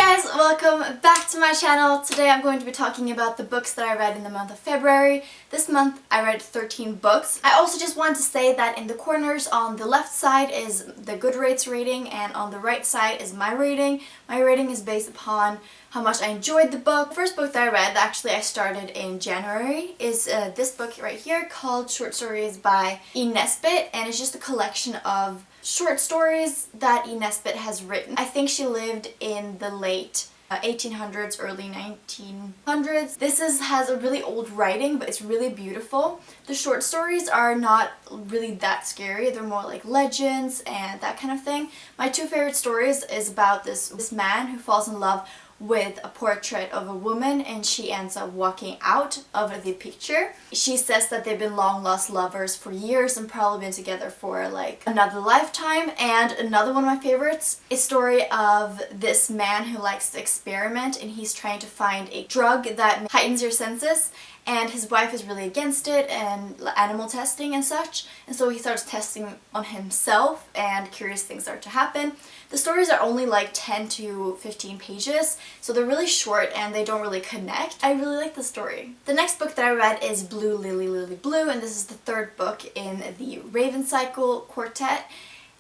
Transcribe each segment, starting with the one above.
guys, welcome back to my channel. Today I'm going to be talking about the books that I read in the month of February. This month I read 13 books. I also just want to say that in the corners on the left side is the Goodreads rating and on the right side is my rating. My rating is based upon how much I enjoyed the book. The first book that I read, actually I started in January, is this book right here called Short Stories by E. Nesbit, and it's just a collection of short stories that E. Nesbit has written. I think she lived in the late 1800s, early 1900s. This has a really old writing, but it's really beautiful. The short stories are not really that scary. They're more like legends and that kind of thing. My two favorite stories is about this man who falls in love with a portrait of a woman, and she ends up walking out of the picture. She says that they've been long lost lovers for years and probably been together for like another lifetime. And another one of my favorites is a story of this man who likes to experiment, and he's trying to find a drug that heightens your senses, and his wife is really against it and animal testing and such, and so he starts testing on himself and curious things start to happen. The stories are only like 10 to 15 pages, so they're really short and they don't really connect. I really like the story. The next book that I read is Blue Lily Lily Blue, and this is the third book in the Raven Cycle quartet.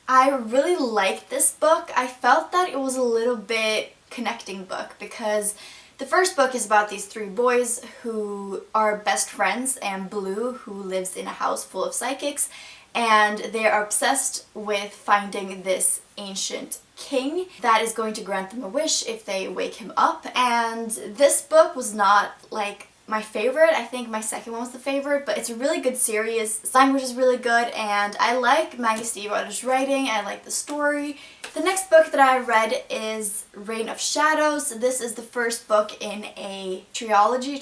I really liked this book. I felt that it was a little bit connecting book because the first book is about these three boys who are best friends, and Blue, who lives in a house full of psychics, and they are obsessed with finding this ancient king that is going to grant them a wish if they wake him up. And this book was not like my favorite. I think my second one was the favorite, but it's a really good series. The language is really good, and I like Maggie Stiefvater's writing. I like the story. The next book that I read is Reign of Shadows. This is the first book in a trilogy,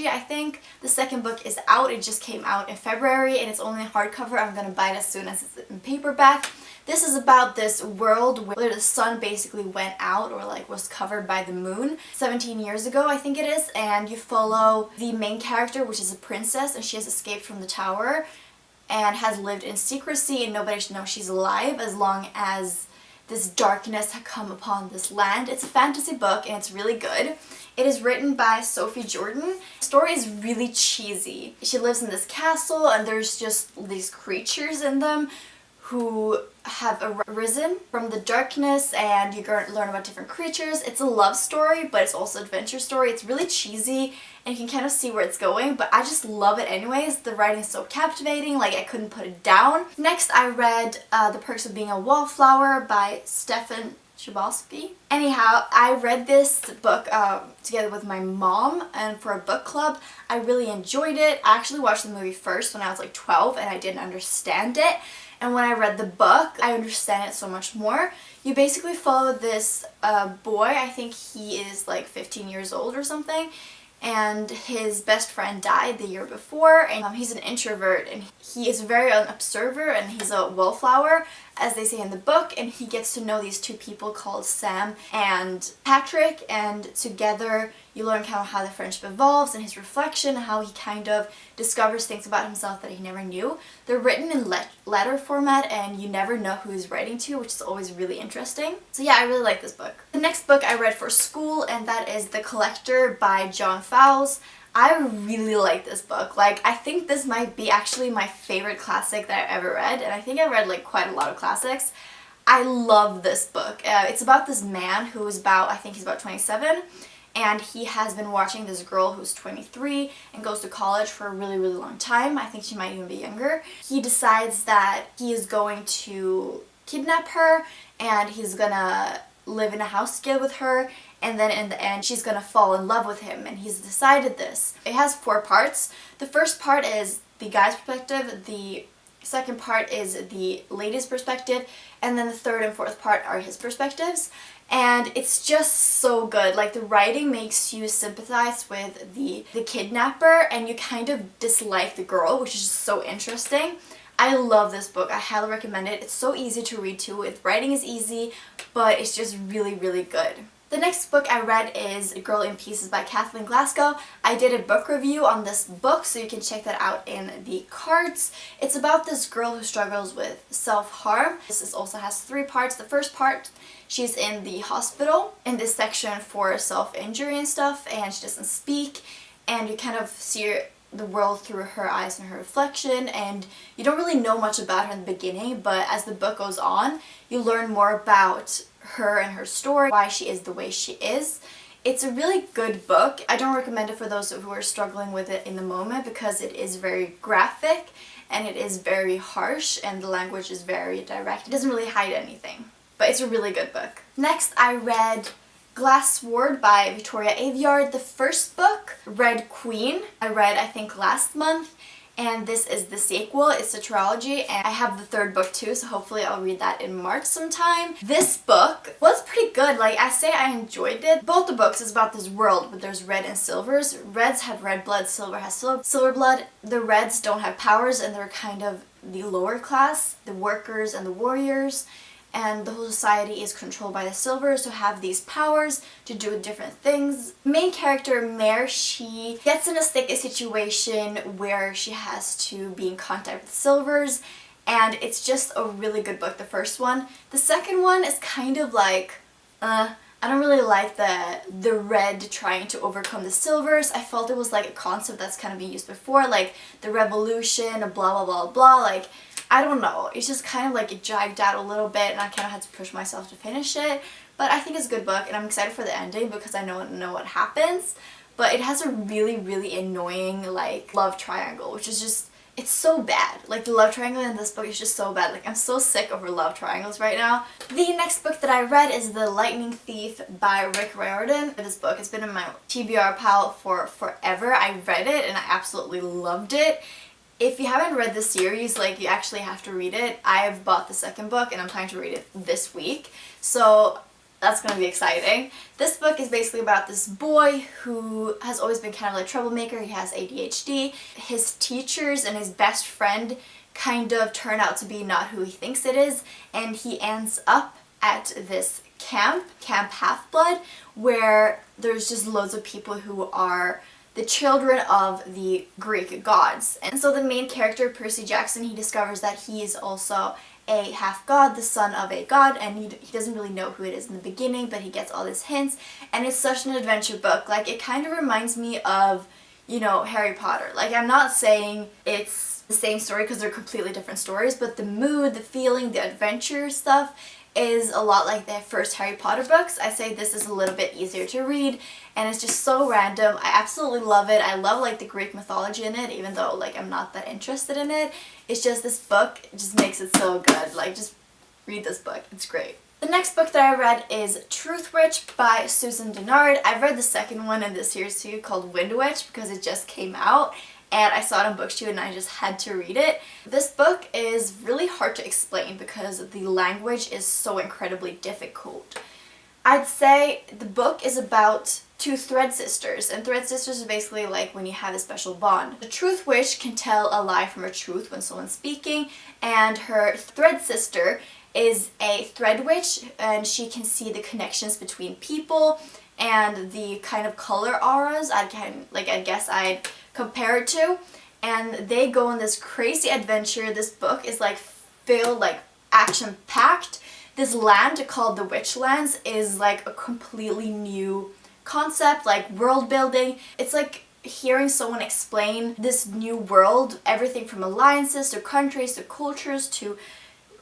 I think. The second book is out. It just came out in February, and it's only hardcover. I'm gonna buy it as soon as it's in paperback. This is about this world where the sun basically went out, or like was covered by the moon 17 years ago, I think it is, and you follow the main character, which is a princess, and she has escaped from the tower and has lived in secrecy, and nobody should know she's alive as long as this darkness had come upon this land. It's a fantasy book and it's really good. It is written by Sophie Jordan. The story is really cheesy. She lives in this castle and there's just these creatures in them who have arisen from the darkness, and you're going to learn about different creatures. It's a love story, but it's also an adventure story. It's really cheesy and you can kind of see where it's going, but I just love it anyways. The writing is so captivating, like I couldn't put it down. Next I read The Perks of Being a Wallflower by Stefan Chbosky. Anyhow, I read this book together with my mom and for a book club. I really enjoyed it. I actually watched the movie first when I was like 12 and I didn't understand it. And when I read the book, I understand it so much more. You basically follow this boy, I think he is like 15 years old or something, and his best friend died the year before, and he's an introvert, and he is very an observer, and he's a wallflower, as they say in the book, and he gets to know these two people called Sam and Patrick, and together you learn kind of how the friendship evolves and his reflection, how he kind of discovers things about himself that he never knew. They're written in letter format, and you never know who he's writing to, which is always really interesting. So yeah, I really like this book. The next book I read for school, and that is The Collector by John Fowles. I really like this book. Like, I think this might be actually my favorite classic that I've ever read, and I think I read like quite a lot of classics. I love this book. It's about this man who is I think he's about 27, and he has been watching this girl who's 23 and goes to college for a really, really long time. I think she might even be younger. He decides that he is going to kidnap her, and he's gonna live in a house together with her, and then in the end she's gonna fall in love with him, and he's decided this. It has 4 parts. The first part is the guy's perspective, the second part is the lady's perspective, and then the third and fourth part are his perspectives. And it's just so good. Like, the writing makes you sympathize with the kidnapper, and you kind of dislike the girl, which is just so interesting. I love this book. I highly recommend it. It's so easy to read too. Its writing is easy, but it's just really, really good. The next book I read is Girl in Pieces by Kathleen Glasgow. I did a book review on this book, so you can check that out in the cards. It's about this girl who struggles with self-harm. This also has 3 parts. The first part, she's in the hospital in this section for self-injury and stuff, and she doesn't speak, and you kind of see the world through her eyes and her reflection, and you don't really know much about her in the beginning, but as the book goes on, you learn more about her and her story, why she is the way she is. It's a really good book. I don't recommend it for those who are struggling with it in the moment because it is very graphic and it is very harsh and the language is very direct. It doesn't really hide anything, but it's a really good book. Next, I read Glass Sword by Victoria Aveyard, the first book. Red Queen, I read I think last month, and this is the sequel. It's a trilogy, and I have the 3rd book too, so hopefully I'll read that in March sometime. This book was pretty good. Like, I say I enjoyed it. Both the books is about this world, but there's red and silvers. Reds have red blood, silver has silver blood. The reds don't have powers, and they're kind of the lower class, the workers and the warriors. And the whole society is controlled by the silvers who have these powers to do different things. Main character Mare, she gets in a sticky situation where she has to be in contact with silvers, and it's just a really good book, the first one. The second one is kind of like, I don't really like the red trying to overcome the silvers. I felt it was like a concept that's kind of been used before, like the revolution, blah blah blah blah, like, I don't know, it's just kind of like it dragged out a little bit and I kind of had to push myself to finish it. But I think it's a good book and I'm excited for the ending because I know what happens. But it has a really, really annoying like love triangle, which is just, it's so bad. Like the love triangle in this book is just so bad. Like I'm so sick of her love triangles right now. The next book that I read is The Lightning Thief by Rick Riordan. This book has been in my TBR pile for forever. I read it and I absolutely loved it. If you haven't read the series, like, you actually have to read it. I have bought the 2nd book and I'm planning to read it this week, so that's going to be exciting. This book is basically about this boy who has always been kind of like a troublemaker. He has ADHD. His teachers and his best friend kind of turn out to be not who he thinks it is, and he ends up at this Camp Half-Blood, where there's just loads of people who are the children of the Greek gods. And so the main character, Percy Jackson, he discovers that he is also a half-god, the son of a god, and he doesn't really know who it is in the beginning, but he gets all these hints, and it's such an adventure book. Like, it kind of reminds me of, you know, Harry Potter. Like, I'm not saying it's the same story because they're completely different stories, but the mood, the feeling, the adventure stuff is a lot like the first Harry Potter books. I say this is a little bit easier to read, and it's just so random. I absolutely love it. I love like the Greek mythology in it, even though like I'm not that interested in it. It's just this book just makes it so good. Like, just read this book. It's great. The next book that I read is Truth Witch by Susan Dennard. I've read the 2nd one in this series too, called Wind Witch, because it just came out and I saw it on BookTube and I just had to read it. This book is really hard to explain because the language is so incredibly difficult. I'd say the book is about 2 thread sisters, and thread sisters is basically like when you have a special bond. The Truth Witch can tell a lie from a truth when someone's speaking, and her thread sister is a thread witch, and she can see the connections between people and the kind of color auras I guess I'd compare it to. And they go on this crazy adventure. This book is like filled, like action packed. This land called the Witchlands is like a completely new concept, like world building. It's like hearing someone explain this new world, everything from alliances to countries to cultures to,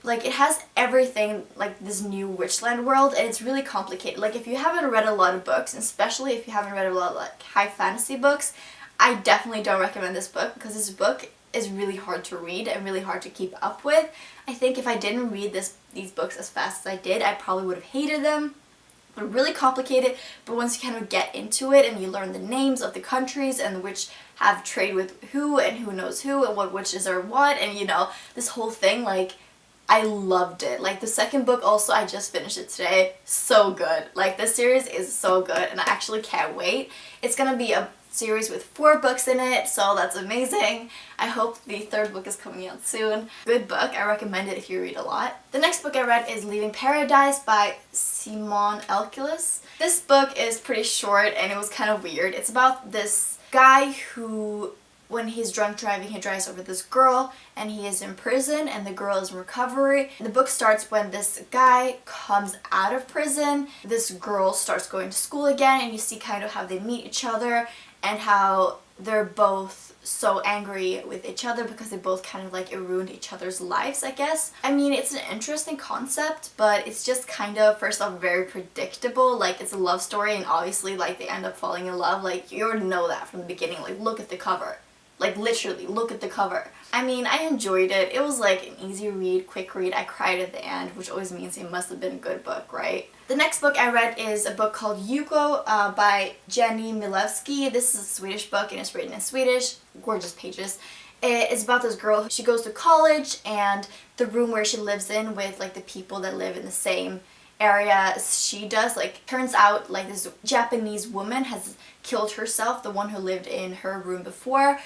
like, it has everything, like this new Witchland world, and it's really complicated. Like, if you haven't read a lot of books, especially if you haven't read a lot of like high fantasy books, I definitely don't recommend this book because this book is really hard to read and really hard to keep up with. I think if I didn't read these books as fast as I did, I probably would have hated them. They're really complicated, but once you kind of get into it and you learn the names of the countries and which have trade with who and who knows who and what witches are what, and you know, this whole thing, like, I loved it. Like, the 2nd book also, I just finished it today. So good. Like, this series is so good and I actually can't wait. It's gonna be a series with 4 books in it, so that's amazing. I hope the 3rd book is coming out soon. Good book. I recommend it if you read a lot. The next book I read is Leaving Paradise by Simon Elkelis. This book is pretty short and it was kind of weird. It's about this guy who, when he's drunk driving, he drives over this girl and he is in prison and the girl is in recovery. The book starts when this guy comes out of prison. This girl starts going to school again and you see kind of how they meet each other and how they're both so angry with each other because they both kind of like ruined each other's lives, I guess. I mean, it's an interesting concept, but it's just kind of, first off, very predictable. Like, it's a love story and obviously like they end up falling in love. Like, you already know that from the beginning. Like, look at the cover. Like, literally, look at the cover. I mean, I enjoyed it. It was like an easy read, quick read. I cried at the end, which always means it must have been a good book, right? The next book I read is a book called Yuko by Jenny Milewski. This is a Swedish book and it's written in Swedish. Gorgeous pages. It's about this girl. She goes to college and the room where she lives in with like the people that live in the same area as she does, like, turns out like this Japanese woman has killed herself, the one who lived in her room before.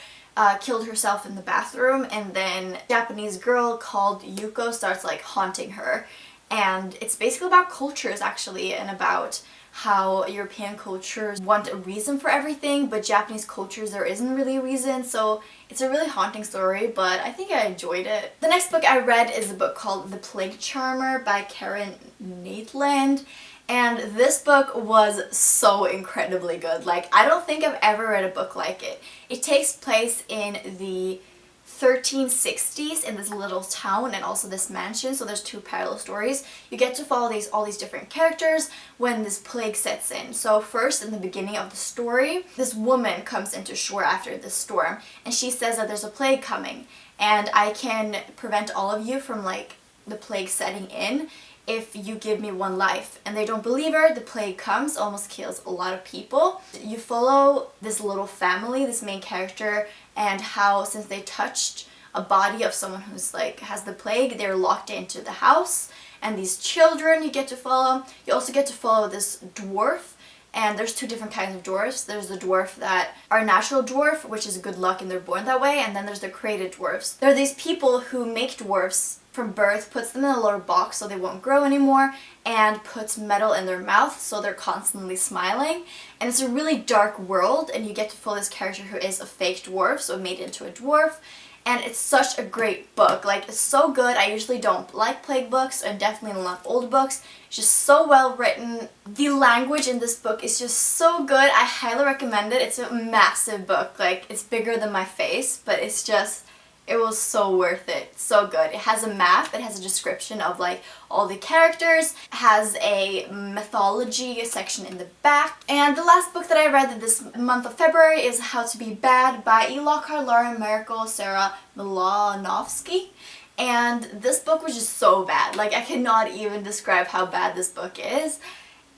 Killed herself in the bathroom, and then Japanese girl called Yuko starts like haunting her. And it's basically about cultures actually, and about how European cultures want a reason for everything, but Japanese cultures there isn't really a reason, so it's a really haunting story, but I think I enjoyed it. The next book I read is a book called The Plague Charmer by Karen Maitland. And this book was so incredibly good. Like, I don't think I've ever read a book like it. It takes place in the 1360s in this little town and also this mansion, so there's 2 parallel stories. You get to follow all these different characters when this plague sets in. So first, in the beginning of the story, this woman comes into shore after this storm and she says that there's a plague coming and I can prevent all of you from like the plague setting in if you give me 1 life. And they don't believe her. The plague comes, almost kills a lot of people. You follow this little family, this main character, and how since they touched a body of someone who's like has the plague, they're locked into the house. And these children you get to follow. You also get to follow this dwarf. And there's 2 different kinds of dwarfs. There's the dwarf that are natural dwarf, which is good luck and they're born that way, and then there's the created dwarfs. There are these people who make dwarfs from birth, puts them in a little box so they won't grow anymore, and puts metal in their mouth so they're constantly smiling. And it's a really dark world, and you get to follow this character who is a fake dwarf, so made into a dwarf. And it's such a great book. Like, it's so good. I usually don't like plague books and definitely don't like old books. It's just so well written. The language in this book is just so good. I highly recommend it. It's a massive book. Like, it's bigger than my face, but it's just, it was so worth it. So good. It has a map. It has a description of like all the characters. It has a mythology section in the back. And the last book that I read this month of February is How to Be Bad by E. Lockhart, Lauren Miracle, Sarah Milanovsky. And this book was just so bad. Like, I cannot even describe how bad this book is.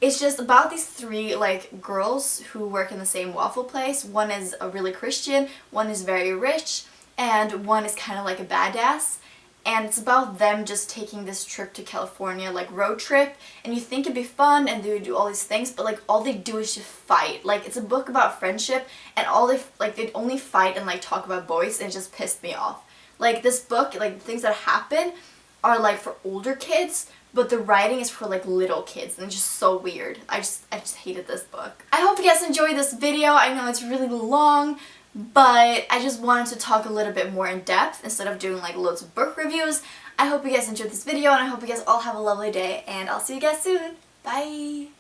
It's just about these 3 like girls who work in the same waffle place. One is a really Christian, one is very rich, and one is kind of like a badass. And it's about them just taking this trip to California, like road trip, and you think it'd be fun and they would do all these things, but like all they do is just fight. Like, it's a book about friendship and all they'd only fight and like talk about boys, and it just pissed me off. Like, this book, like the things that happen are like for older kids, but the writing is for like little kids, and it's just so weird. I just hated this book. I hope you guys enjoyed this video. I know it's really long, but I just wanted to talk a little bit more in depth instead of doing like loads of book reviews. I hope you guys enjoyed this video, and I hope you guys all have a lovely day, and I'll see you guys soon. Bye!